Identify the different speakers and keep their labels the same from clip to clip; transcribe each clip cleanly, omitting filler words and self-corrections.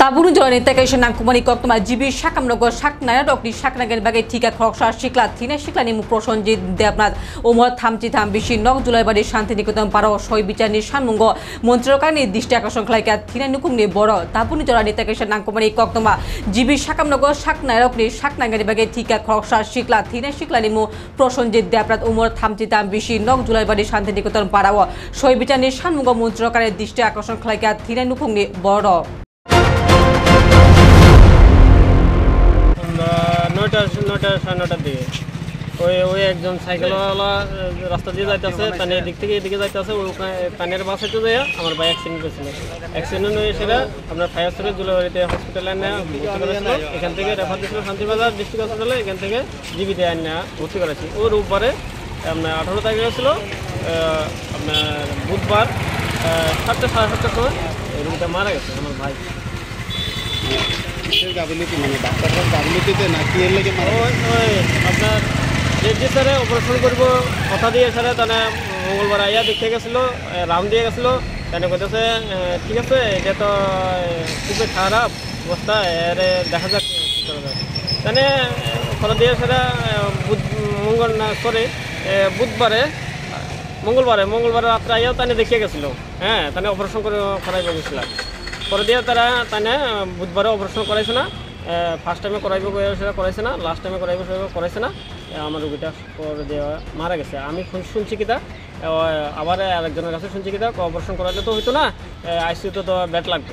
Speaker 1: Tabunu jolani tekaisan nangkumani koktoma jibi sakamnogo saknaya dokni saknagen bagai tiga kroksa sikla thina siklani mu prosonjit deapnat umor thamchi tham bishi nok julai badi shantinikoton paro soi bicarni sanmungo montrokani dishti akashon khlaika thina nukungni boro tabunu jolani tekaisan nangkumani koktoma jibi sakamnogo saknaya dokni saknagen bagai tiga kroksa sikla thina siklani mu prosonjit deapnat umor thamchi tham bishi nok julai badi shantinikoton paro soi bicarni sanmungo montrokani dishti akashon khlaika thina nukungni boro
Speaker 2: নটার দিকে ওই একজন সাইকেলওয়ালা রাস্তা দিয়ে যাইতেছে তানে এদিক থেকে এদিকে যাইতেছে ওই তানের বাসাতে যায় আমার ভাই অ্যাক্সিডেন্ট করেছিল অ্যাক্সিডেন্ট হয়ে সেটা আপনার ফায়ার সার্ভিস জুলাবাড়িতে হসপিটালে নেওয়া ভর্তি করেছিল এখান থেকে রেফার দিয়েছিল শান্তিবাজার ডিস্ট্রিক্ট হসপিটালে এখান থেকে জিবিতে নেওয়া ভর্তি করেছি ও রোববারে আপনার 18 তারিখে ছিল আপনার বুধবার 7টা সাড়ে 7টার সময় রুগীটা মারা গেছে আমার ভাই
Speaker 3: গাফিলতি মানে ডাক্তাররা গাফিলতিতে না কি এর লাগে মারা
Speaker 2: আপনার রেডি স্যারে অপারেশন করব কথা দিয়ে স্যারে তাহলে মঙ্গলবার আইয়া দেখতে গেছিল রাউন্ড দিয়ে গেছিল তাহলে কইতেছে ঠিক আছে এটা তো খুবই খারাপ অবস্থা এর দেখা যাক কী করা যায় তাহলে কথা দিয়ে স্যারে মঙ্গলবারে রাত্রে আইয়াও তাহলে দেখিয়ে গেছিলো হ্যাঁ তাহলে অপারেশন করে করাইব গেছিলাম পরে দিয়ে তারা তাই বুধবারে অপারেশন করাইছে না ফার্স্ট টাইমে করাইব সেটা করাইছে না লাস্ট টাইমে করাইব সেটা করাইছে না আমার রোগীটা পরে দেওয়া মারা গেছে আমি শুনছি কিতা আবার আরেকজনের কাছে শুনছি কিতা অপারেশন করাইলে তো হইতো না আইসিউতে তো বেড লাগতো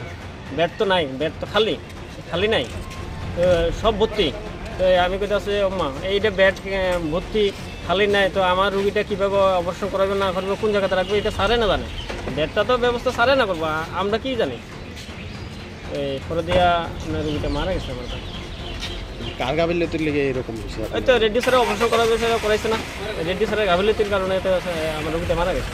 Speaker 2: বেড তো নাই বেড তো খালি নাই সব ভর্তি তো আমি কইতে আছে মা এইটা বেড ভর্তি খালি নাই তো আমার রোগীটা কীভাবে অপারেশন করাবে না করবে কোন জায়গাতে রাখবে এটা সারে না জানে বেডটা তো ব্যবস্থা সারে না করবো আমরা কি জানি পরে দিয়া রোগীটা মারা গেছে আমার
Speaker 3: কার গাফিলতির লেগে এরকম হয়েছে
Speaker 2: ওই তো রেড্ডি স্যারের অপারেশন করাবে সেটা করাইছে না রেড্ডি স্যারের গাফিলতির কারণে তো আমার রোগীটা মারা গেছে